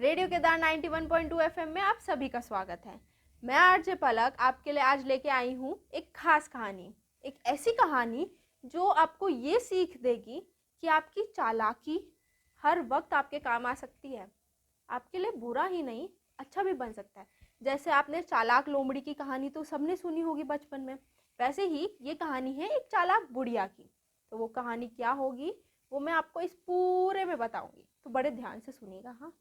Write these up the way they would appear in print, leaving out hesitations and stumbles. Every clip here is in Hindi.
रेडियो केदार 91.2 एफएम में आप सभी का स्वागत है। मैं आरजे पलक आपके लिए आज लेके आई हूँ एक खास कहानी, एक ऐसी कहानी जो आपको ये सीख देगी कि आपकी चालाकी हर वक्त आपके काम आ सकती है। आपके लिए बुरा ही नहीं, अच्छा भी बन सकता है। जैसे आपने चालाक लोमड़ी की कहानी तो सबने सुनी होगी बचपन में, वैसे ही ये कहानी है एक चालाक बुढ़िया की। तो वो कहानी क्या होगी वो मैं आपको इस पूरे में बताऊंगी, तो बड़े ध्यान से सुनिएगा। हाँ,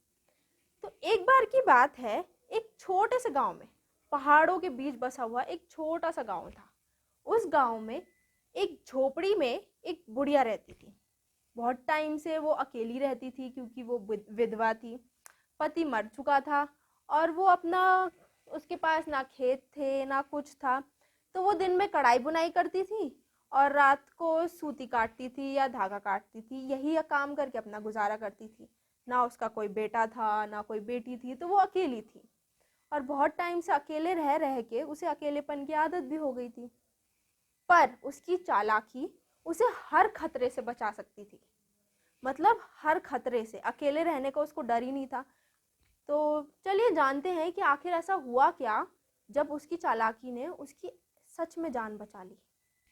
तो एक बार की बात है, एक छोटे से गांव में, पहाड़ों के बीच बसा हुआ एक छोटा सा गांव था। उस गांव में एक झोपड़ी में एक बुढ़िया रहती थी। बहुत टाइम से वो अकेली रहती थी क्योंकि वो विधवा थी, पति मर चुका था और वो अपना, उसके पास ना खेत थे ना कुछ था। तो वो दिन में कढ़ाई बुनाई करती थी और रात को सूती काटती थी या धागा काटती थी, यही काम करके अपना गुजारा करती थी। ना उसका कोई बेटा था ना कोई बेटी थी, तो वो अकेली थी और बहुत टाइम से अकेले रह रह के उसे अकेलेपन की आदत भी हो गई थी। पर उसकी चालाकी उसे हर खतरे से बचा सकती थी। मतलब हर खतरे से, अकेले रहने का उसको डर ही नहीं था। तो चलिए जानते हैं कि आखिर ऐसा हुआ क्या जब उसकी चालाकी ने उसकी सच में जान बचा ली।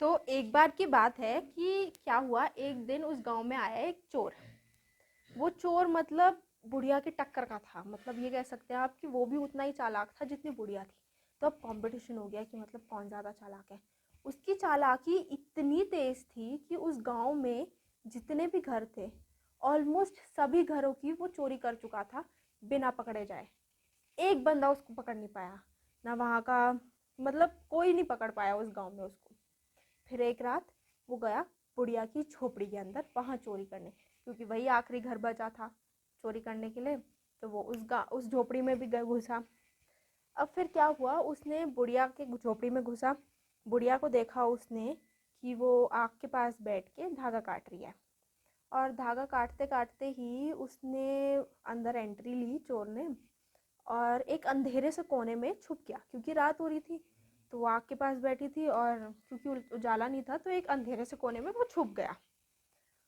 तो एक बार की बात है कि क्या हुआ, एक दिन उस गांव में आया एक चोर। वो चोर मतलब बुढ़िया की टक्कर का था, मतलब ये कह सकते हैं आप कि वो भी उतना ही चालाक था जितनी बुढ़िया थी। तो अब कंपटीशन हो गया कि मतलब कौन ज़्यादा चालाक है। उसकी चालाकी इतनी तेज थी कि उस गांव में जितने भी घर थे, ऑलमोस्ट सभी घरों की वो चोरी कर चुका था बिना पकड़े जाए। एक बंदा उसको पकड़ नहीं पाया, ना वहाँ का, मतलब कोई नहीं पकड़ पाया उस गांव में उसको। फिर एक रात वो गया बुढ़िया की झोपड़ी के अंदर वहाँ चोरी करने, क्योंकि वही आखिरी घर बचा था चोरी करने के लिए। तो वो उस झोपड़ी में भी घुसा। अब फिर क्या हुआ, उसने बुढ़िया के झोपड़ी में घुसा, बुढ़िया को देखा उसने कि वो आग के पास बैठ के धागा काट रही है। और धागा काटते काटते ही उसने अंदर एंट्री ली चोर ने, और एक अंधेरे से कोने में छुप गया क्योंकि रात हो रही थी। तो वो आग के पास बैठी थी और क्योंकि उजाला नहीं था तो एक अंधेरे से कोने में वो छुप गया।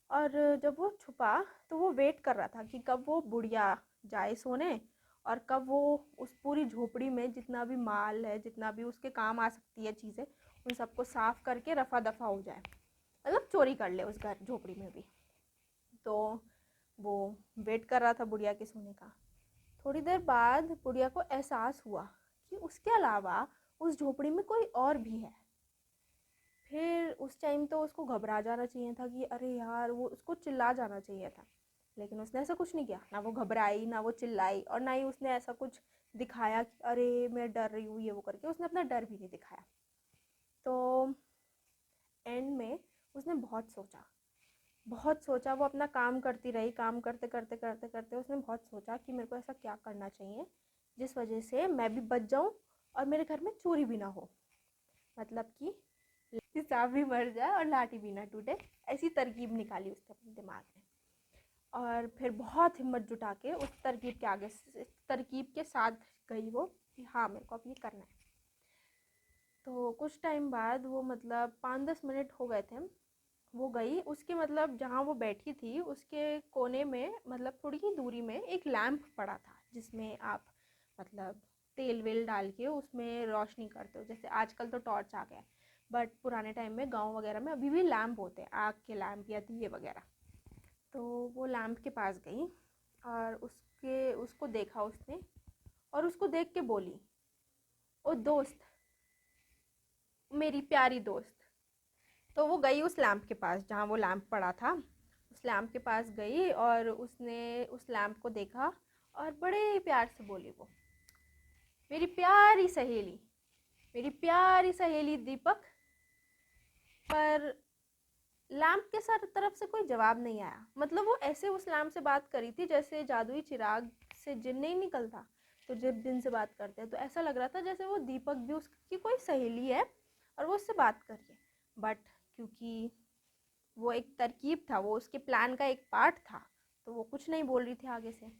और जब वो छुपा तो वो वेट कर रहा था कि कब वो बुढ़िया जाए सोने और कब वो उस पूरी झोपड़ी में जितना भी माल है, जितना भी उसके काम आ सकती है चीज़ें, उन सबको साफ करके रफा दफा हो जाए, मतलब चोरी कर ले उस घर झोपड़ी में भी। तो वो वेट कर रहा था बुढ़िया के सोने का। थोड़ी देर बाद बुढ़िया को एहसास हुआ कि उसके अलावा उस झोपड़ी में कोई और भी है। फिर उस टाइम तो उसको घबरा जाना चाहिए था कि अरे यार, वो उसको चिल्ला जाना चाहिए था, लेकिन उसने ऐसा कुछ नहीं किया। ना वो घबराई ना वो चिल्लाई और ना ही उसने ऐसा कुछ दिखाया कि अरे मैं डर रही हूँ ये वो करके, उसने अपना डर भी नहीं दिखाया। तो एंड में उसने बहुत सोचा, बहुत सोचा। वो अपना काम करती रही, काम करते करते करते करते उसने बहुत सोचा कि मेरे को ऐसा क्या करना चाहिए जिस वजह से मैं भी बच जाऊं और मेरे घर में चोरी भी ना हो, मतलब कि सांप भी मर जाए और लाठी भी ना टूटे। ऐसी तरकीब निकाली उसने अपने दिमाग में, और फिर बहुत हिम्मत जुटा के उस तरकीब के साथ गई वो कि हाँ मेरे को अब ये करना है। तो कुछ टाइम बाद वो, मतलब 5-10 मिनट हो गए थे, वो गई उसके, मतलब जहाँ वो बैठी थी उसके कोने में, मतलब थोड़ी ही दूरी में एक लैंप पड़ा था जिसमें आप, मतलब तेल वेल डाल के उसमें रोशनी करते हो। जैसे आजकल तो टॉर्च आ गया है, बट पुराने टाइम में गांव वगैरह में अभी भी लैंप होते हैं, आग के लैंप या दिए वगैरह। तो वो लैंप के पास गई और उसको देखा उसने, और उसको देख के बोली, ओ दोस्त, मेरी प्यारी दोस्त। तो वो गई उस लैंप के पास जहाँ वो लैंप पड़ा था, उस लैंप के पास गई और उसने उस लैंप को देखा और बड़े प्यार से बोली वो, मेरी प्यारी सहेली, मेरी प्यारी सहेली दीपक। पर लैंप के सर तरफ से कोई जवाब नहीं आया। मतलब वो ऐसे उस लैंप से बात करी थी जैसे जादुई चिराग से जिन नहीं निकलता, तो जब जिन से बात करते हैं तो ऐसा लग रहा था जैसे वो दीपक भी उसकी कोई सहेली है और वो उससे बात कर रही है। बट क्योंकि वो एक तरकीब था, वो उसके प्लान का एक पार्ट था, तो वो कुछ नहीं बोल रही थी आगे से।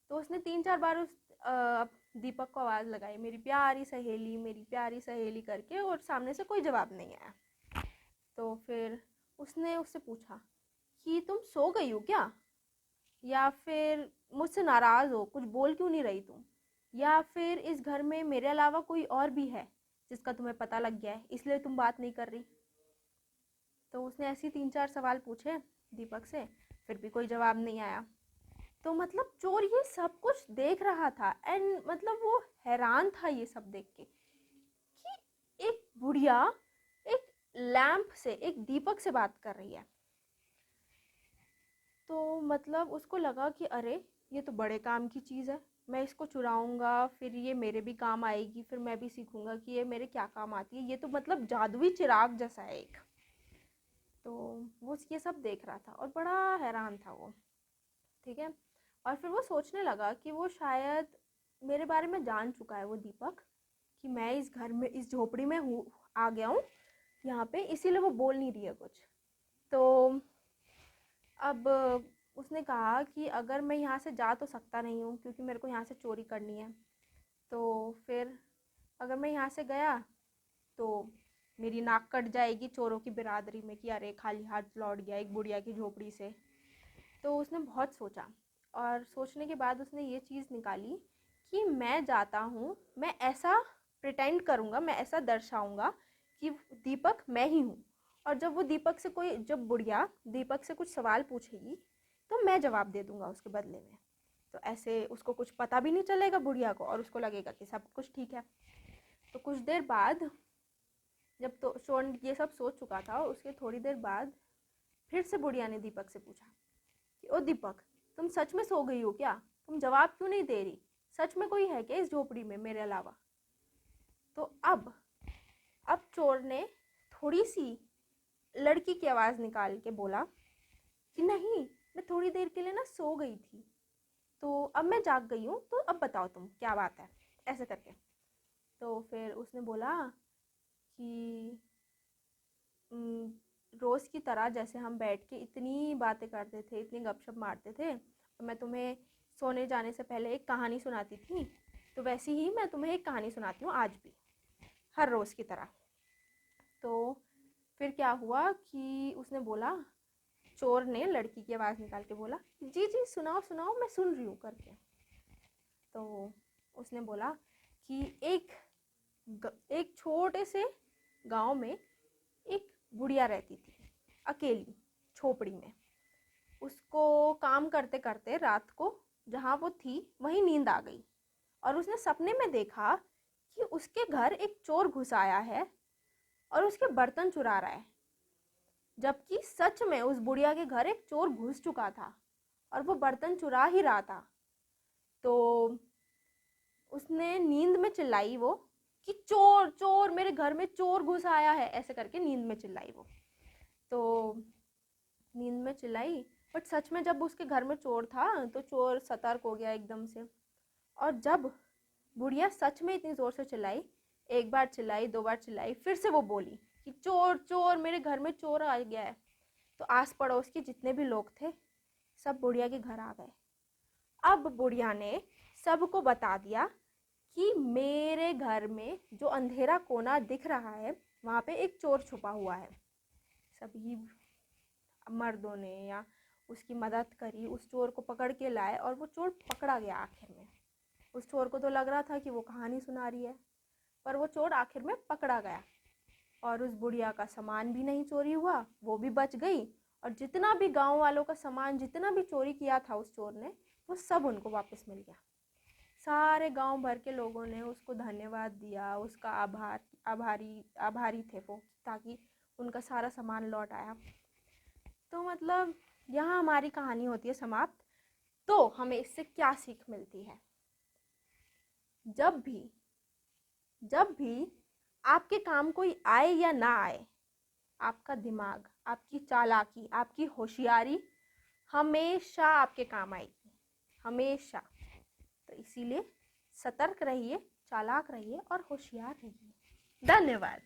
तो उसने 3-4 बार उस दीपक को आवाज़ लगाई, मेरी प्यारी सहेली, मेरी प्यारी सहेली करके, और सामने से कोई जवाब नहीं आया। तो फिर उसने उससे पूछा कि तुम सो गई हो क्या? या फिर मुझसे नाराज़ हो, कुछ बोल क्यों नहीं रही तुम, या फिर इस घर में मेरे अलावा कोई और भी है जिसका तुम्हें पता लग गया है इसलिए तुम बात नहीं कर रही। तो उसने ऐसे 3-4 सवाल पूछे दीपक से, फिर भी कोई जवाब नहीं आया। तो मतलब चोर ये सब कुछ देख रहा था एंड मतलब वो हैरान था ये सब देख के कि एक बुढ़िया एक लैंप से, एक दीपक से बात कर रही है। तो मतलब उसको लगा कि अरे ये तो बड़े काम की चीज़ है, मैं इसको चुराऊंगा, फिर ये मेरे भी काम आएगी, फिर मैं भी सीखूंगा कि ये मेरे क्या काम आती है, ये तो मतलब जादुई चिराग जैसा है एक। तो वो ये सब देख रहा था और बड़ा हैरान था वो। ठीक है। और फिर वो सोचने लगा कि वो शायद मेरे बारे में जान चुका है वो दीपक, कि मैं इस घर में, इस झोपड़ी में हूँ, आ गया हूँ यहाँ पे, इसीलिए वो बोल नहीं रही है कुछ। तो अब उसने कहा कि अगर मैं यहाँ से जा तो सकता नहीं हूँ क्योंकि मेरे को यहाँ से चोरी करनी है, तो फिर अगर मैं यहाँ से गया तो मेरी नाक कट जाएगी चोरों की बिरादरी में कि अरे खाली हाथ लौट गया एक बुढ़िया की झोपड़ी से। तो उसने बहुत सोचा और सोचने के बाद उसने ये चीज़ निकाली कि मैं जाता हूँ, मैं ऐसा प्रिटेंड करूँगा, मैं ऐसा दर्शाऊँगा कि दीपक मैं ही हूँ, और जब वो दीपक से कोई, जब बुढ़िया दीपक से कुछ सवाल पूछेगी तो मैं जवाब दे दूँगा उसके बदले में। तो ऐसे उसको कुछ पता भी नहीं चलेगा बुढ़िया को और उसको लगेगा कि सब कुछ ठीक है। तो कुछ देर बाद जब तो चोर ये सब सोच चुका था, उसके थोड़ी देर बाद फिर से बुढ़िया ने दीपक से पूछा कि ओ दीपक, तुम सच में सो गई हो क्या, तुम जवाब क्यों नहीं दे रही, सच में कोई है क्या इस झोपड़ी में मेरे अलावा। तो अब चोर ने थोड़ी सी लड़की की आवाज़ निकाल के बोला कि नहीं, मैं थोड़ी देर के लिए ना सो गई थी, तो अब मैं जाग गई हूँ, तो अब बताओ तुम क्या बात है, ऐसे करके। तो फिर उसने बोला कि रोज़ की तरह जैसे हम बैठ के इतनी बातें करते थे, इतनी गपशप मारते थे, तो मैं तुम्हें सोने जाने से पहले एक कहानी सुनाती थी, तो वैसे ही मैं तुम्हें एक कहानी सुनाती हूँ आज भी, हर रोज़ की तरह। तो फिर क्या हुआ कि उसने बोला, चोर ने लड़की की आवाज़ निकाल के बोला, जी जी सुनाओ सुनाओ, मैं सुन रही हूँ करके। तो उसने बोला कि एक छोटे से गांव में एक बुढ़िया रहती थी, अकेली झोपड़ी में। उसको काम करते करते रात को जहाँ वो थी वहीं नींद आ गई और उसने सपने में देखा कि उसके घर एक चोर घुस आया है और उसके बर्तन चुरा रहा है, जबकि सच में उस बुढ़िया के घर एक चोर घुस चुका था और वो बर्तन चुरा ही रहा था। तो उसने नींद में चिल्लाई वो कि चोर चोर, मेरे घर में चोर घुस आया है, ऐसे करके नींद में चिल्लाई वो। तो नींद में चिल्लाई, बट सच में जब उसके घर में चोर था तो चोर सतर्क हो गया एकदम से। और जब बुढ़िया सच में इतनी ज़ोर से चिल्लाई, एक बार चिल्लाई, 2 बार चिल्लाई, फिर से वो बोली कि चोर चोर, मेरे घर में चोर आ गया है, तो आस पड़ोस के जितने भी लोग थे सब बुढ़िया के घर आ गए। अब बुढ़िया ने सबको बता दिया कि मेरे घर में जो अंधेरा कोना दिख रहा है वहाँ पे एक चोर छुपा हुआ है। सभी मर्दों ने या उसकी मदद करी, उस चोर को पकड़ के लाए और वो चोर पकड़ा गया आखिर में। उस चोर को तो लग रहा था कि वो कहानी सुना रही है, पर वो चोर आखिर में पकड़ा गया और उस बुढ़िया का सामान भी नहीं चोरी हुआ, वो भी बच गई। और जितना भी गांव वालों का सामान, जितना भी चोरी किया था उस चोर ने, वो सब उनको वापस मिल गया। सारे गांव भर के लोगों ने उसको धन्यवाद दिया, उसका आभारी आभारी थे वो, ताकि उनका सारा सामान लौट आया। तो मतलब यहाँ हमारी कहानी होती है समाप्त। तो हमें इससे क्या सीख मिलती है? जब भी आपके काम कोई आए या ना आए, आपका दिमाग, आपकी चालाकी, आपकी होशियारी हमेशा आपके काम आएगी, हमेशा। तो इसीलिए सतर्क रहिए, चालाक रहिए और होशियार रहिए। धन्यवाद।